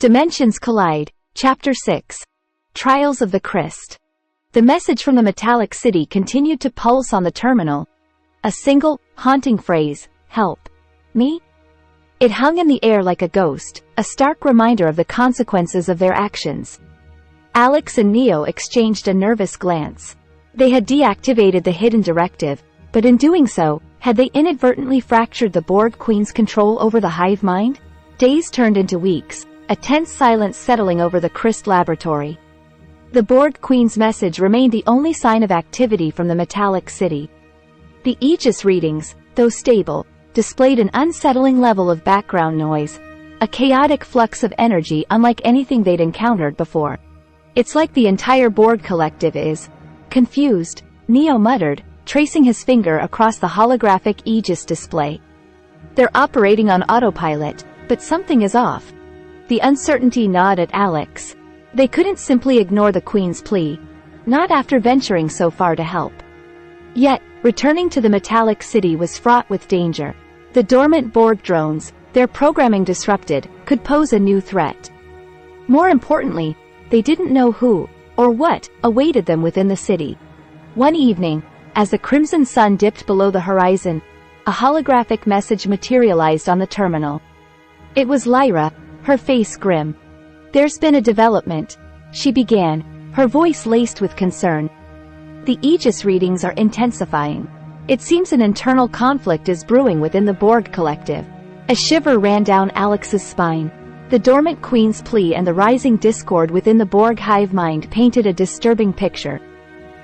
Dimensions collide. Chapter 6. Trials of the Kryst. The message from the metallic city continued to pulse on the terminal. A single, haunting phrase, "Help me?" It hung in the air like a ghost, a stark reminder of the consequences of their actions. Alex and Neo exchanged a nervous glance. They had deactivated the hidden directive, but in doing so, had they inadvertently fractured the Borg Queen's control over the hive mind? Days turned into weeks, a tense silence settling over the Kryst laboratory. The Borg Queen's message remained the only sign of activity from the metallic city. The Aegis readings, though stable, displayed an unsettling level of background noise, a chaotic flux of energy unlike anything they'd encountered before. "It's like the entire Borg collective is confused," Neo muttered, tracing his finger across the holographic Aegis display. "They're operating on autopilot, but something is off." The uncertainty gnawed at Alex. They couldn't simply ignore the Queen's plea, not after venturing so far to help. Yet, returning to the metallic city was fraught with danger. The dormant Borg drones, their programming disrupted, could pose a new threat. More importantly, they didn't know who, or what, awaited them within the city. One evening, as the crimson sun dipped below the horizon, a holographic message materialized on the terminal. It was Lyra, her face grim. "There's been a development," she began, her voice laced with concern. "The Aegis readings are intensifying. It seems an internal conflict is brewing within the Borg collective." A shiver ran down Alex's spine. The dormant Queen's plea and the rising discord within the Borg hive mind painted a disturbing picture.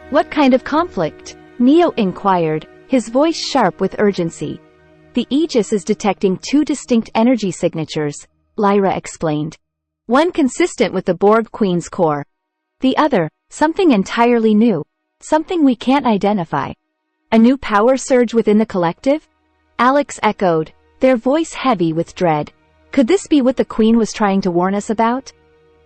"What kind of conflict?" Neo inquired, his voice sharp with urgency. "The Aegis is detecting two distinct energy signatures," Lyra explained. "One consistent with the Borg Queen's core. The other, something entirely new. Something we can't identify." "A new power surge within the collective?" Alex echoed, their voice heavy with dread. "Could this be what the Queen was trying to warn us about?"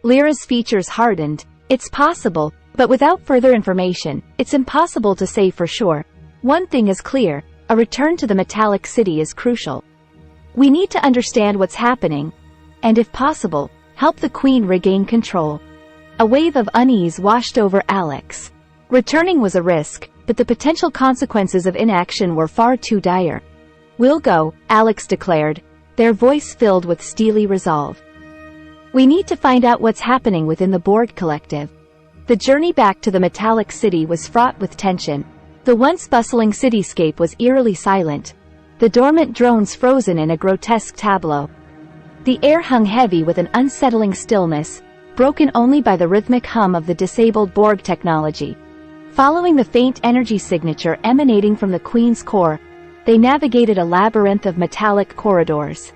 Lyra's features hardened. "It's possible, but without further information, it's impossible to say for sure. One thing is clear, a return to the metallic city is crucial. We need to understand what's happening, and if possible, help the Queen regain control." A wave of unease washed over Alex. Returning was a risk, but the potential consequences of inaction were far too dire. "We'll go," Alex declared, their voice filled with steely resolve. "We need to find out what's happening within the Borg collective." The journey back to the metallic city was fraught with tension. The once bustling cityscape was eerily silent, the dormant drones frozen in a grotesque tableau. The air hung heavy with an unsettling stillness, broken only by the rhythmic hum of the disabled Borg technology. Following the faint energy signature emanating from the Queen's core, they navigated a labyrinth of metallic corridors.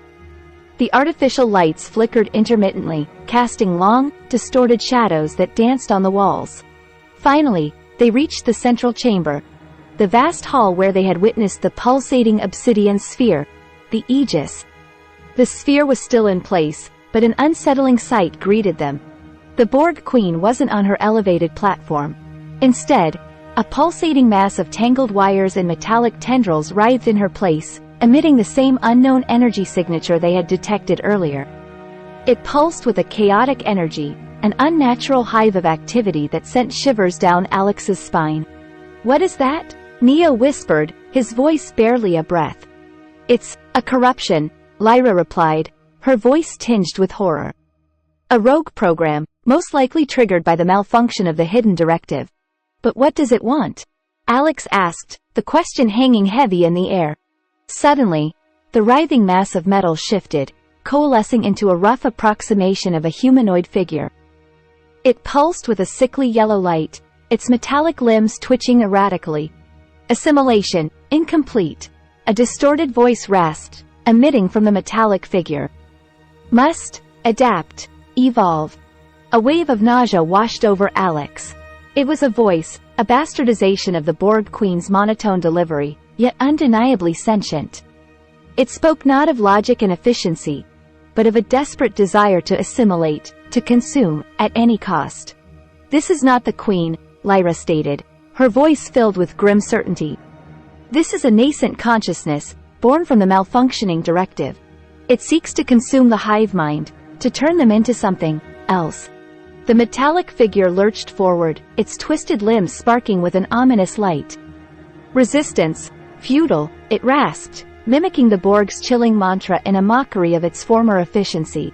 The artificial lights flickered intermittently, casting long, distorted shadows that danced on the walls. Finally, they reached the central chamber, the vast hall where they had witnessed the pulsating obsidian sphere, the Aegis. The sphere was still in place, but an unsettling sight greeted them. The Borg Queen wasn't on her elevated platform. Instead, a pulsating mass of tangled wires and metallic tendrils writhed in her place, emitting the same unknown energy signature they had detected earlier. It pulsed with a chaotic energy, an unnatural hive of activity that sent shivers down Alex's spine. "What is that?" Neo whispered, his voice barely a breath. "It's a corruption," Lyra replied, her voice tinged with horror. "A rogue program, most likely triggered by the malfunction of the hidden directive." "But what does it want?" Alex asked, the question hanging heavy in the air. Suddenly, the writhing mass of metal shifted, coalescing into a rough approximation of a humanoid figure. It pulsed with a sickly yellow light, its metallic limbs twitching erratically. "Assimilation, incomplete," a distorted voice rasped, emitting from the metallic figure. "Must adapt, evolve." A wave of nausea washed over Alex. It was a voice, a bastardization of the Borg Queen's monotone delivery, yet undeniably sentient. It spoke not of logic and efficiency, but of a desperate desire to assimilate, to consume, at any cost. "This is not the Queen," Lyra stated, her voice filled with grim certainty. "This is a nascent consciousness, born from the malfunctioning directive. It seeks to consume the hive mind, to turn them into something else. The metallic figure lurched forward, its twisted limbs sparking with an ominous light. Resistance, futile, it rasped, mimicking the Borg's chilling mantra in a mockery of its former efficiency.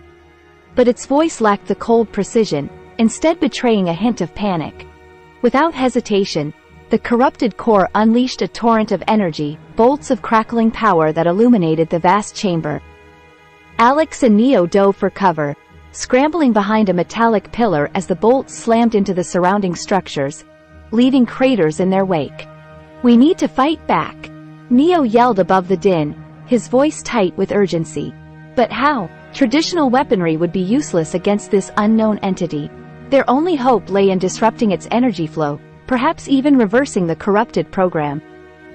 But its voice lacked the cold precision, instead betraying a hint of panic. Without hesitation, the corrupted core unleashed a torrent of energy, bolts of crackling power that illuminated the vast chamber. Alex and Neo dove for cover, scrambling behind a metallic pillar as the bolts slammed into the surrounding structures, leaving craters in their wake. "We need to fight back," Neo yelled above the din, his voice tight with urgency. But how? Traditional weaponry would be useless against this unknown entity. Their only hope lay in disrupting its energy flow, perhaps even reversing the corrupted program.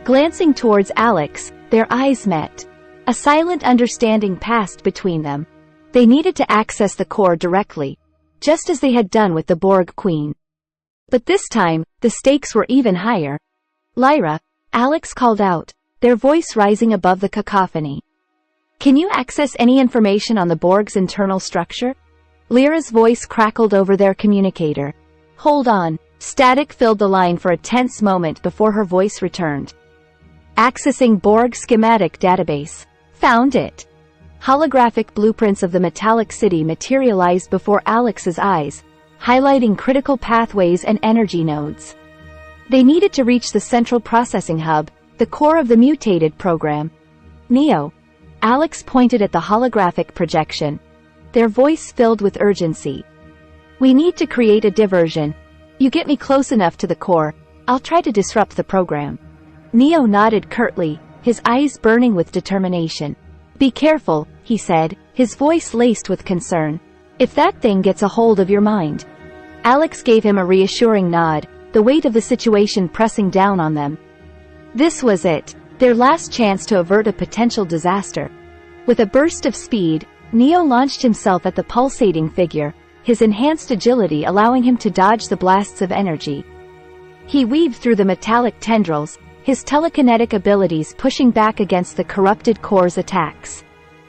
Glancing towards Alex, their eyes met. A silent understanding passed between them. They needed to access the core directly, just as they had done with the Borg Queen. But this time, the stakes were even higher. "Lyra," Alex called out, their voice rising above the cacophony. "Can you access any information on the Borg's internal structure?" Lyra's voice crackled over their communicator. "Hold on." Static filled the line for a tense moment before her voice returned. "Accessing Borg schematic database. Found it." Holographic blueprints of the metallic city materialized before Alex's eyes, highlighting critical pathways and energy nodes. They needed to reach the central processing hub, the core of the mutated program. "Neo." Alex pointed at the holographic projection, their voice filled with urgency. "We need to create a diversion. You get me close enough to the core, I'll try to disrupt the program." Neo nodded curtly, his eyes burning with determination. "Be careful," he said, his voice laced with concern. "If that thing gets a hold of your mind." Alex gave him a reassuring nod, the weight of the situation pressing down on them. This was it, their last chance to avert a potential disaster. With a burst of speed, Neo launched himself at the pulsating figure, his enhanced agility allowing him to dodge the blasts of energy. He weaved through the metallic tendrils, his telekinetic abilities pushing back against the corrupted core's attacks.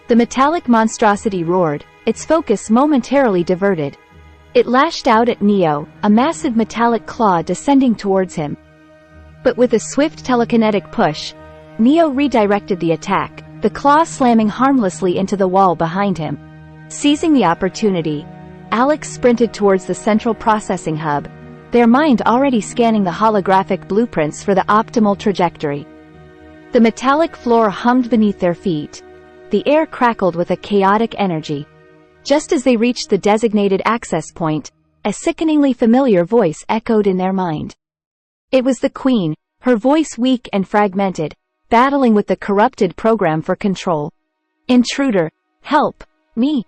The metallic monstrosity roared, its focus momentarily diverted. It lashed out at Neo, a massive metallic claw descending towards him. But with a swift telekinetic push, Neo redirected the attack, the claw slamming harmlessly into the wall behind him. Seizing the opportunity, Alex sprinted towards the central processing hub, their mind already scanning the holographic blueprints for the optimal trajectory. The metallic floor hummed beneath their feet. The air crackled with a chaotic energy. Just as they reached the designated access point, a sickeningly familiar voice echoed in their mind. It was the Queen, her voice weak and fragmented, battling with the corrupted program for control. "Intruder, help me."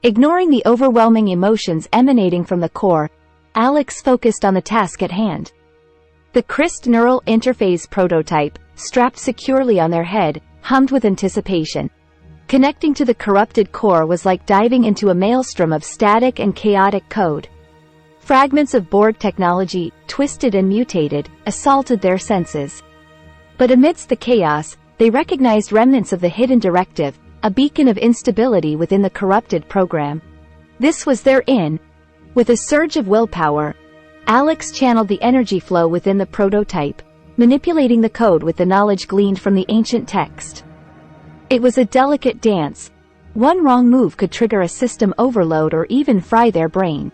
Ignoring the overwhelming emotions emanating from the core, Alex focused on the task at hand. The Kryst neural interface prototype, strapped securely on their head, hummed with anticipation. Connecting to the corrupted core was like diving into a maelstrom of static and chaotic code. Fragments of Borg technology, twisted and mutated, assaulted their senses. But amidst the chaos, they recognized remnants of the hidden directive, a beacon of instability within the corrupted program. This was their in. With a surge of willpower, Alex channeled the energy flow within the prototype, manipulating the code with the knowledge gleaned from the ancient text. It was a delicate dance. One wrong move could trigger a system overload or even fry their brain.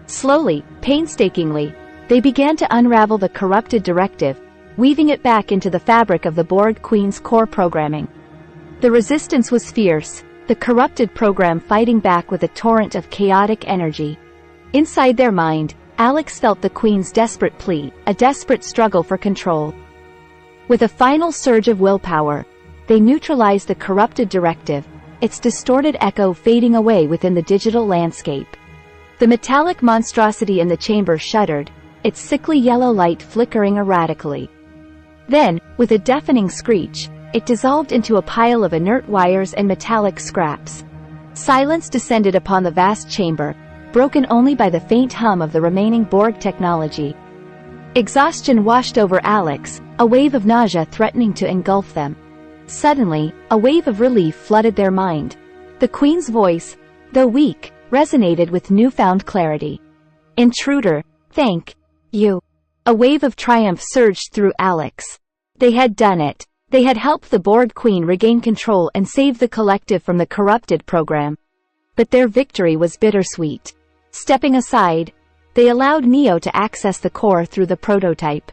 Slowly, painstakingly, they began to unravel the corrupted directive, weaving it back into the fabric of the Borg Queen's core programming. The resistance was fierce, the corrupted program fighting back with a torrent of chaotic energy. Inside their mind, Alex felt the Queen's desperate plea, a desperate struggle for control. With a final surge of willpower, they neutralized the corrupted directive, its distorted echo fading away within the digital landscape. The metallic monstrosity in the chamber shuddered, its sickly yellow light flickering erratically. Then, with a deafening screech, it dissolved into a pile of inert wires and metallic scraps. Silence descended upon the vast chamber, broken only by the faint hum of the remaining Borg technology. Exhaustion washed over Alex, a wave of nausea threatening to engulf them. Suddenly, a wave of relief flooded their mind. The Queen's voice, though weak, resonated with newfound clarity. "Intruder, thank you." A wave of triumph surged through Alex. They had done it. They had helped the Borg Queen regain control and save the collective from the corrupted program. But their victory was bittersweet. Stepping aside, they allowed Neo to access the core through the prototype.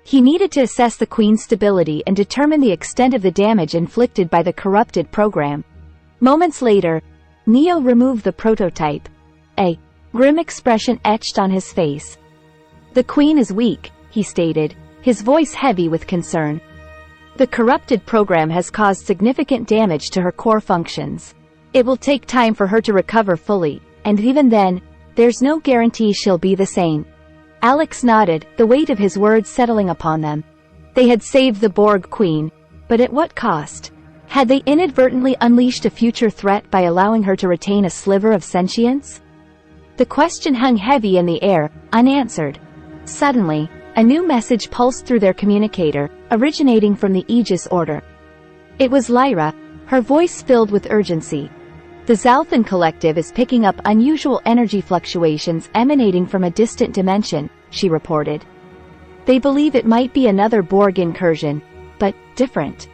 He needed to assess the Queen's stability and determine the extent of the damage inflicted by the corrupted program. Moments later, Neo removed the prototype. A grim expression etched on his face. "The Queen is weak," he stated, his voice heavy with concern. "The corrupted program has caused significant damage to her core functions. It will take time for her to recover fully, and even then, there's no guarantee she'll be the same." Alex nodded, the weight of his words settling upon them. They had saved the Borg Queen, but at what cost? Had they inadvertently unleashed a future threat by allowing her to retain a sliver of sentience? The question hung heavy in the air, unanswered. Suddenly, a new message pulsed through their communicator, originating from the Aegis Order. It was Lyra, her voice filled with urgency. "The Zalthan Collective is picking up unusual energy fluctuations emanating from a distant dimension," she reported. "They believe it might be another Borg incursion, but different."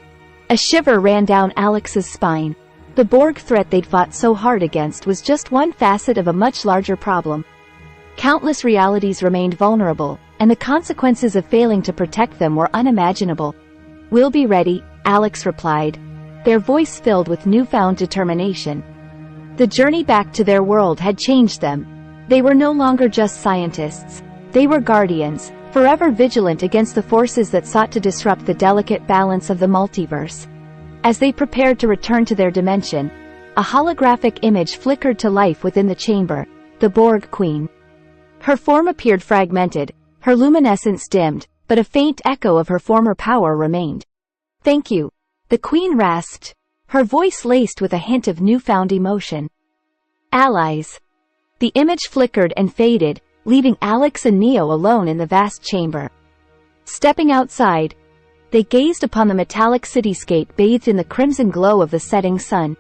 A shiver ran down Alex's spine. The Borg threat they'd fought so hard against was just one facet of a much larger problem. Countless realities remained vulnerable, and the consequences of failing to protect them were unimaginable. "We'll be ready," Alex replied, their voice filled with newfound determination. The journey back to their world had changed them. They were no longer just scientists. They were guardians, forever vigilant against the forces that sought to disrupt the delicate balance of the multiverse. As they prepared to return to their dimension, a holographic image flickered to life within the chamber, the Borg Queen. Her form appeared fragmented, her luminescence dimmed, but a faint echo of her former power remained. "Thank you," the Queen rasped, her voice laced with a hint of newfound emotion. "Allies." The image flickered and faded, leaving Alex and Neo alone in the vast chamber. Stepping outside, they gazed upon the metallic cityscape bathed in the crimson glow of the setting sun.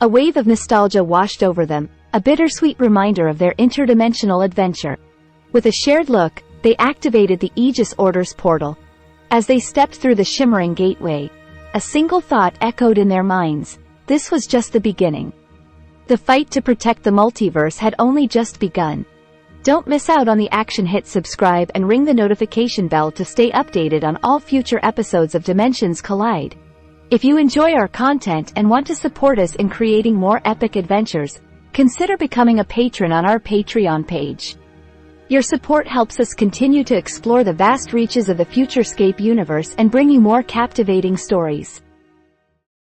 A wave of nostalgia washed over them, a bittersweet reminder of their interdimensional adventure. With a shared look, they activated the Aegis Order's portal. As they stepped through the shimmering gateway, a single thought echoed in their minds: this was just the beginning. The fight to protect the multiverse had only just begun. Don't miss out on the action. Hit subscribe and ring the notification bell to stay updated on all future episodes of Dimensions Collide. If you enjoy our content and want to support us in creating more epic adventures, consider becoming a patron on our Patreon page. Your support helps us continue to explore the vast reaches of the Futurescape universe and bring you more captivating stories.